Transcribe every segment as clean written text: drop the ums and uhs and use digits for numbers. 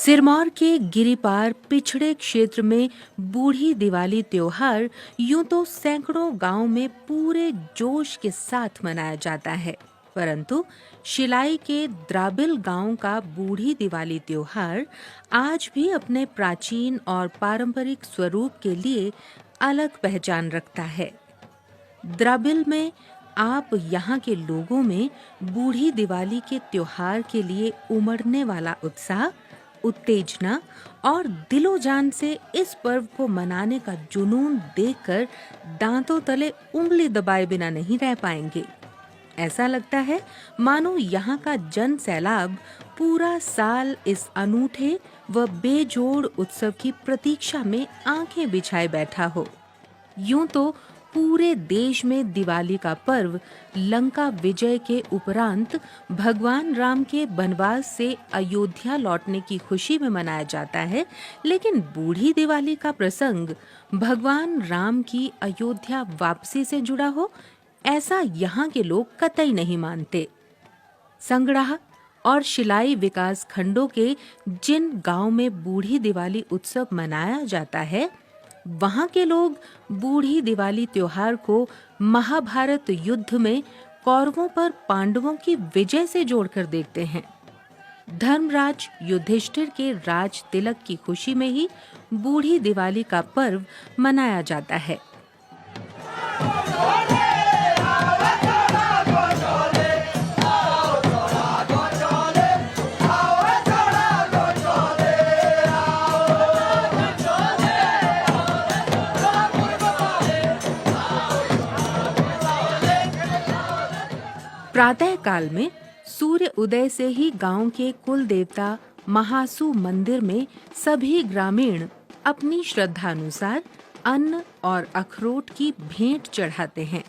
सिरमौर के गिरिपार पिछड़े क्षेत्र में बूढ़ी दिवाली त्योहार यूं तो सैकड़ों गांव में पूरे जोश के साथ मनाया जाता है, परंतु शिलाई के द्राबिल गांव का बूढ़ी दिवाली त्योहार आज भी अपने प्राचीन और पारंपरिक स्वरूप के लिए अलग पहचान रखता है। द्राबिल में आप यहाँ के लोगों में बूढ़ी दिवाली के त्योहार के लिए उमड़ने वाला उत्साह, उत्तेजना और दिलो जान से इस पर्व को मनाने का जुनून देखकर दांतों तले उंगली दबाए बिना नहीं रह पाएंगे। ऐसा लगता है मानो यहाँ का जन सैलाब पूरा साल इस अनूठे व बेजोड़ उत्सव की प्रतीक्षा में आंखें बिछाए बैठा हो। यूं तो पूरे देश में दिवाली का पर्व लंका विजय के उपरांत भगवान राम के वनवास से अयोध्या लौटने की खुशी में मनाया जाता है, लेकिन बूढ़ी दिवाली का प्रसंग भगवान राम की अयोध्या वापसी से जुड़ा हो, ऐसा यहाँ के लोग कतई नहीं मानते। संगड़ाह और शिलाई विकास खंडों के जिन गांव में बूढ़ी दिवाली उत्सव मनाया जाता है, वहां के लोग बूढ़ी दिवाली त्योहार को महाभारत युद्ध में कौरवों पर पांडवों की विजय से जोड़कर देखते हैं। धर्मराज युधिष्ठिर के राज तिलक की खुशी में ही बूढ़ी दिवाली का पर्व मनाया जाता है। प्रातः काल में सूर्य उदय से ही गांव के कुल देवता महासू मंदिर में सभी ग्रामीण अपनी श्रद्धानुसार अन्न और अखरोट की भेंट चढ़ाते हैं।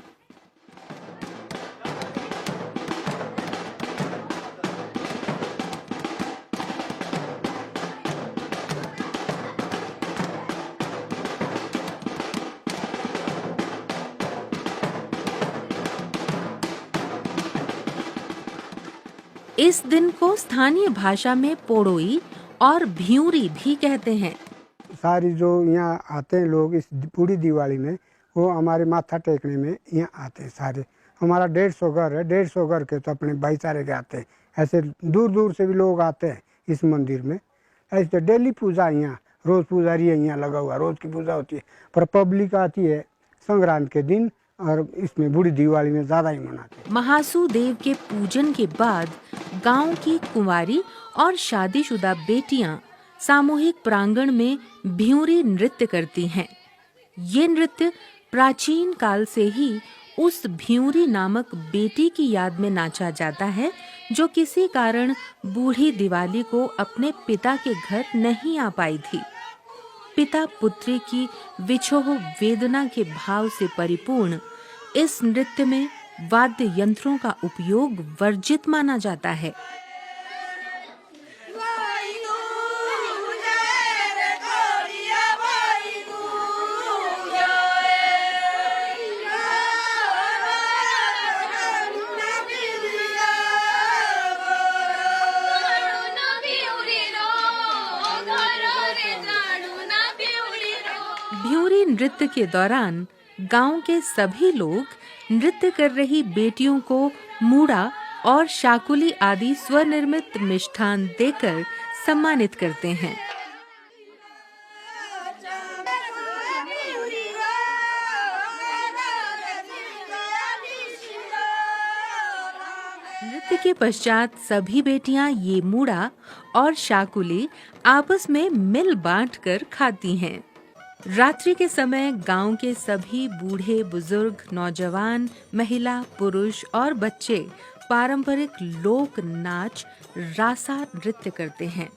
इस दिन को स्थानीय भाषा में पोड़ोई और भ्यूरी भी कहते हैं। सारी जो यहाँ आते हैं लोग इस पूरी दिवाली में, वो हमारे माथा टेकने में यहाँ आते हैं सारे। हमारा 150 घर है, 150 घर के तो अपने भाईचारे के आते हैं। ऐसे दूर दूर से भी लोग आते हैं इस मंदिर में। ऐसे डेली पूजा यहाँ, रोज पुजारी यहाँ लगा हुआ, रोज की पूजा होती है। पर पब्लिक आती है संक्रांत के दिन, और इसमें बूढ़ी दिवाली में ज्यादा ही मनाते हैं। महासू देव के पूजन के बाद गांव की कुंवारी और शादीशुदा बेटियां सामूहिक प्रांगण में भ्यूरी नृत्य करती हैं। ये नृत्य प्राचीन काल से ही उस भ्यूरी नामक बेटी की याद में नाचा जाता है, जो किसी कारण बूढ़ी दिवाली को अपने पिता के घर नहीं आ पाई थी। पिता पुत्री की विछोह वेदना के भाव से परिपूर्ण इस नृत्य में वाद्य यंत्रों का उपयोग वर्जित माना जाता है। भ्यूरी नृत्य के दौरान गांव के सभी लोग नृत्य कर रही बेटियों को मूड़ा और शाकुली आदि स्वनिर्मित मिष्ठान देकर सम्मानित करते हैं। नृत्य के पश्चात सभी बेटियां ये मूड़ा और शाकुली आपस में मिल बांटकर खाती हैं। रात्रि के समय गांव के सभी बूढ़े बुजुर्ग, नौजवान, महिला, पुरुष और बच्चे पारंपरिक लोक नाच रासा नृत्य करते हैं।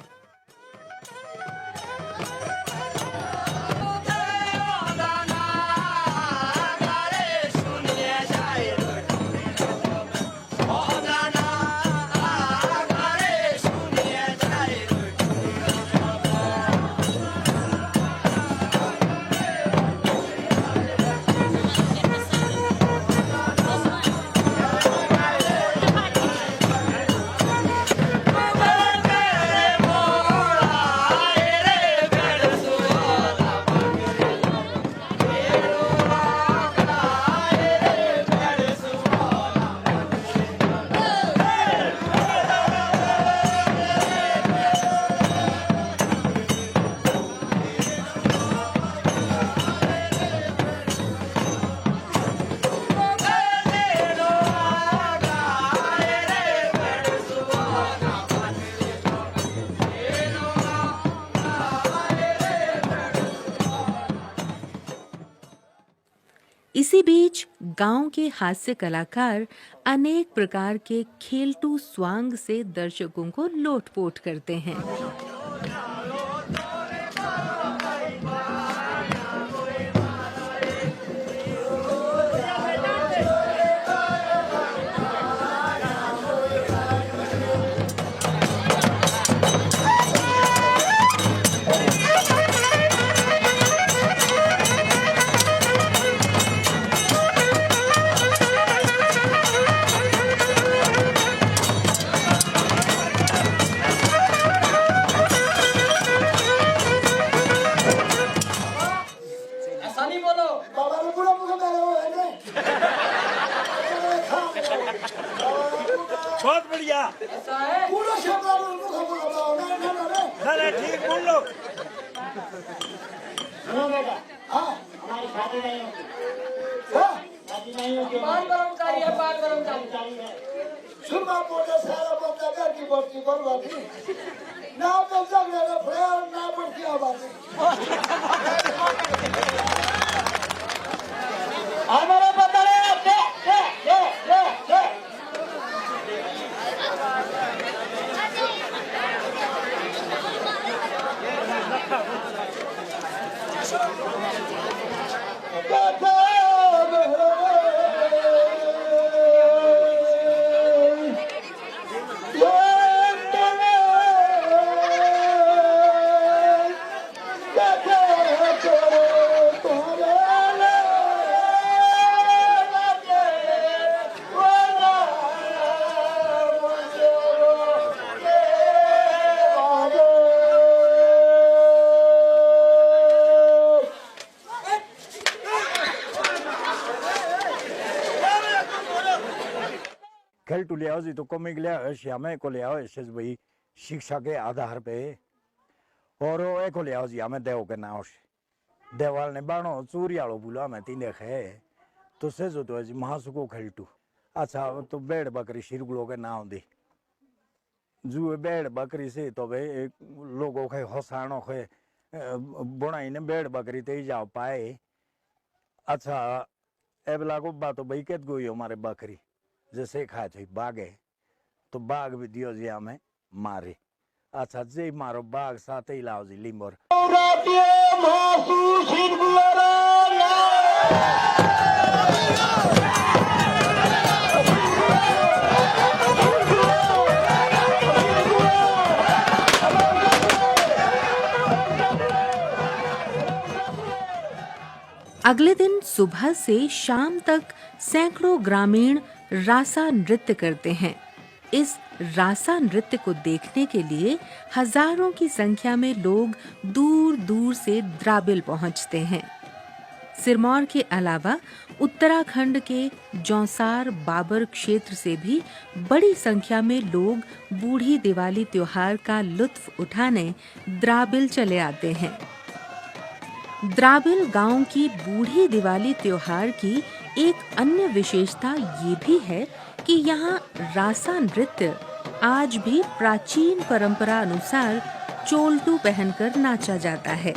इसी बीच गांव के हास्य कलाकार अनेक प्रकार के खेलटू स्वांग से दर्शकों को लोटपोट करते हैं। बहुत बढ़िया। ऐसा है पूरा ना ठीक बोल लो। बेटा हमारी शादी नहीं होगी। शादी नहीं होगी। बात कर्मचारी है, बात कर्मचारी है। सुबह बोले सारा बंदा घर की बर्ती बर्बादी ना तो झगड़े ना फ्रेम ना बढ़ती आबादी। हमारा बता रहे खेलटू ले आओ जी तो कॉमिक ले आओ, श्यामे को ले आओ ऐसे भाई शिक्षा के आधार पे। और एक ले आओ जी हमें देव के नाव से देवाल ने बाणो चूरियालो बुला में तीन खे तो से जो तो जी महासुको खेलटू। अच्छा तो बेड़ बकरी शिरगुलो के नाव दी जू बेड़ बकरी से तो भाई लोगों के हसाणो खे बुनाई ने बेड़ बकरी ते जाओ पाए। अच्छा ए लागो बात तो भाई केत गोई हमारे बकरी जैसे खाए थे बागे तो बाघ भी दियो जी हमें मारे। अच्छा जी मारो बाघ साथ ही लाओ जी लिंबर। अगले दिन सुबह से शाम तक सैकड़ों ग्रामीण रासा नृत्य करते हैं। इस रासा नृत्य को देखने के लिए हजारों की संख्या में लोग दूर दूर से द्राबिल पहुंचते हैं। सिरमौर के अलावा उत्तराखंड के जौसार बाबर क्षेत्र से भी बड़ी संख्या में लोग बूढ़ी दिवाली त्योहार का लुत्फ उठाने द्राबिल चले आते हैं। द्राबिल गांव की बूढ़ी दिवाली त्योहार की एक अन्य विशेषता ये भी है कि यहाँ रासा नृत्य आज भी प्राचीन परंपरा अनुसार चोलटू पहनकर नाचा जाता है।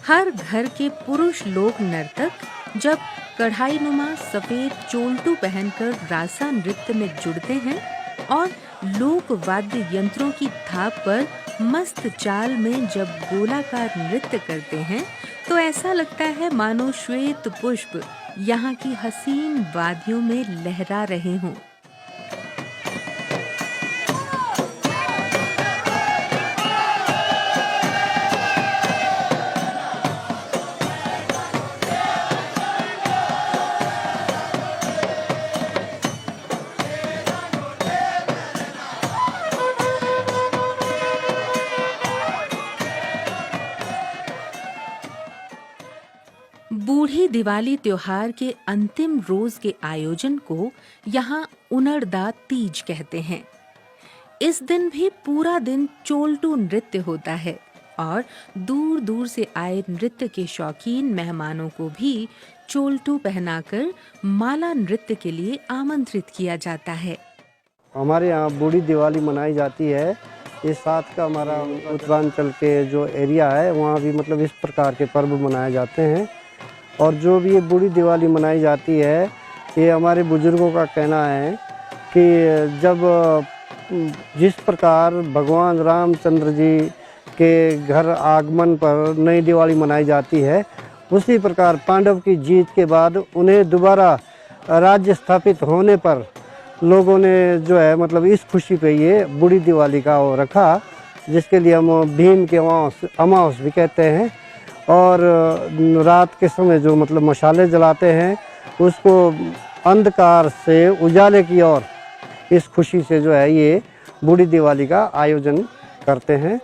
हर घर के पुरुष लोक नर्तक जब कढ़ाईनुमा सफेद चोलटू पहनकर रासा नृत्य में जुड़ते हैं और लोक वाद्य यंत्रों की थाप पर मस्त चाल में जब गोलाकार नृत्य करते हैं तो ऐसा लगता है मानो श्वेत पुष्प यहाँ की हसीन वादियों में लहरा रहे हों। बूढ़ी दिवाली त्योहार के अंतिम रोज के आयोजन को यहाँ उनड़दा तीज कहते हैं। इस दिन भी पूरा दिन चोलटू नृत्य होता है और दूर दूर से आए नृत्य के शौकीन मेहमानों को भी चोलटू पहनाकर माला नृत्य के लिए आमंत्रित किया जाता है। हमारे यहाँ बूढ़ी दिवाली मनाई जाती है। इस साथ का हमारा उत्तरांचल के जो एरिया है वहाँ भी मतलब इस प्रकार के पर्व मनाए जाते हैं और जो भी ये बूढ़ी दिवाली मनाई जाती है, ये हमारे बुजुर्गों का कहना है कि जब जिस प्रकार भगवान रामचंद्र जी के घर आगमन पर नई दिवाली मनाई जाती है, उसी प्रकार पांडव की जीत के बाद उन्हें दोबारा राज्य स्थापित होने पर लोगों ने जो है मतलब इस खुशी पे ये बूढ़ी दिवाली का वो रखा, जिसके लिए हम भीम के अमावस भी कहते हैं। और रात के समय जो मतलब मशाले जलाते हैं, उसको अंधकार से उजाले की ओर इस खुशी से जो है ये बूढ़ी दिवाली का आयोजन करते हैं।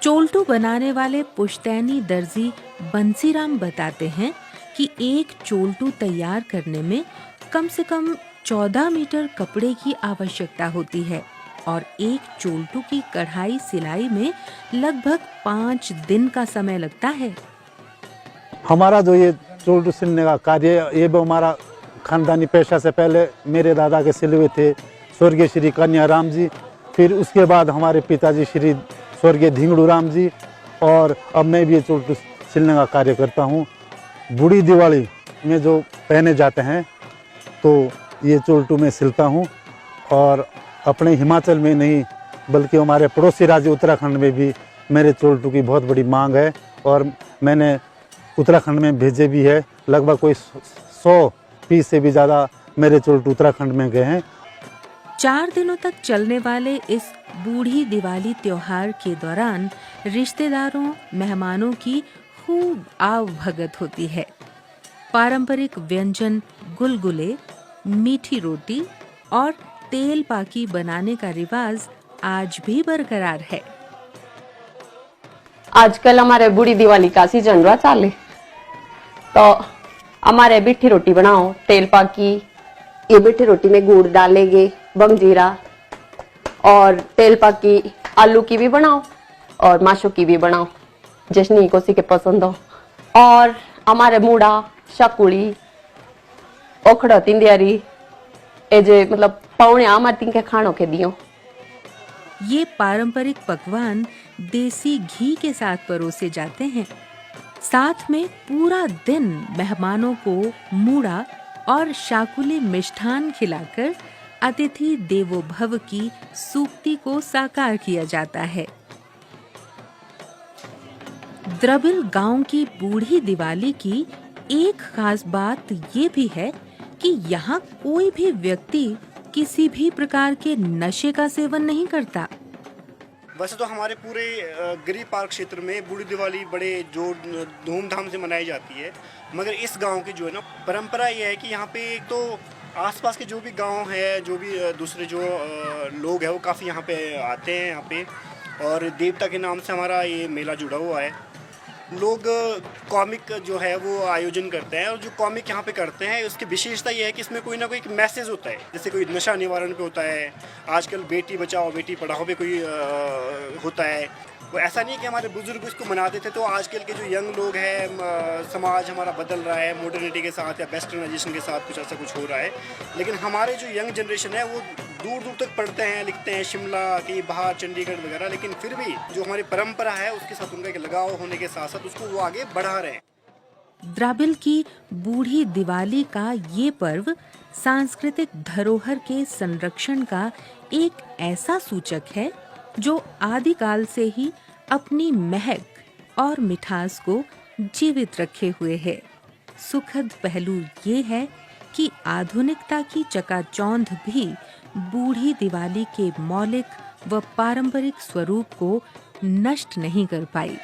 चोल्टू बनाने वाले पुश्तैनी दर्जी बंसीराम बताते हैं कि एक चोल्टू तैयार करने में कम से कम 14 मीटर कपड़े की आवश्यकता होती है और एक चोल्टू की कढ़ाई सिलाई में लगभग 5 दिन का समय लगता है। हमारा जो ये चोल्टू सिलने का कार्य, ये भी हमारा खानदानी पेशा से पहले मेरे दादा के सिले हुए थे स्वर्गीय श्री कन्या राम जी, फिर उसके बाद हमारे पिताजी श्री स्वर्गीय धिंगड़ू राम जी, और अब मैं भी ये चोल्टू सिलने का कार्य करता हूँ। बूढ़ी दिवाली में जो पहने जाते हैं तो ये चोल्टू में सिलता हूँ, और अपने हिमाचल में नहीं बल्कि हमारे पड़ोसी राज्य उत्तराखंड में भी मेरे चोल्टू की बहुत बड़ी मांग है, और मैंने उत्तराखंड में भेजे भी है। लगभग कोई 100 पीस से भी ज़्यादा मेरे चोल्टू उत्तराखंड में गए हैं। 4 दिनों तक चलने वाले इस बूढ़ी दिवाली त्योहार के दौरान रिश्तेदारों, मेहमानों की खूब आवभगत होती है। पारंपरिक व्यंजन गुलगुले, मीठी रोटी और तेल पाकी बनाने का रिवाज आज भी बरकरार है। आजकल हमारे बूढ़ी दिवाली का सीजन रहा चाले, तो हमारे मीठी रोटी बनाओ, तेल पाकी। ये मीठी रोटी में गुड़ डालेंगे, बंजीरा, और तेल पाकी आलू की भी बनाओ और माशो की भी बनाओ, जश्नी को सी के पसंद हो। और हमारे मूड़ा, शाकुड़ी, ओखड़ा, तिंदियारी, ए जे मतलब पौने हमारे तीन के खानों के दियो। ये पारंपरिक पकवान देसी घी के साथ परोसे जाते हैं। साथ में पूरा दिन मेहमानों को मूड़ा और शाकुली मिष्ठान खिलाकर अतिथि देवो भव की सूक्ति को साकार किया जाता है। द्रबिल गांव की बूढ़ी दिवाली की एक खास बात ये भी है कि यहाँ कोई भी व्यक्ति किसी भी प्रकार के नशे का सेवन नहीं करता। वैसे तो हमारे पूरे गिरी पार्क क्षेत्र में बूढ़ी दिवाली बड़े जोर धूमधाम से मनाई जाती है, मगर इस गांव की जो है ना परंपरा ये है कि यहाँ पे एक तो आसपास के जो भी गांव है, जो भी दूसरे जो लोग हैं वो काफ़ी यहाँ पे आते हैं यहाँ पे, और देवता के नाम से हमारा ये मेला जुड़ा हुआ है। लोग कॉमिक जो है वो आयोजन करते हैं, और जो कॉमिक यहाँ पे करते हैं उसकी विशेषता ये है कि इसमें कोई ना कोई मैसेज होता है। जैसे कोई नशा निवारण पे होता है, आजकल बेटी बचाओ बेटी पढ़ाओ पे कोई होता है। वो ऐसा नहीं है कि हमारे बुजुर्ग इसको मनाते थे, तो आजकल के जो यंग लोग हैं, समाज हमारा बदल रहा है मॉडर्निटी के साथ या वेस्टर्नाइजेशन के साथ, कुछ ऐसा कुछ हो रहा है। लेकिन हमारे जो यंग जनरेशन है वो दूर दूर तक पढ़ते हैं, लिखते हैं, शिमला की बाहर, चंडीगढ़ वगैरह, लेकिन फिर भी जो हमारी परंपरा है उसके साथ उनका एक लगाव होने के साथ साथ उसको वो आगे बढ़ा रहे हैं। द्राबिल की बूढ़ी दिवाली का ये पर्व सांस्कृतिक धरोहर के संरक्षण का एक ऐसा सूचक है जो आदिकाल से ही अपनी महक और मिठास को जीवित रखे हुए है। सुखद पहलू ये है कि आधुनिकता की चकाचौंध भी बूढ़ी दिवाली के मौलिक व पारंपरिक स्वरूप को नष्ट नहीं कर पाई।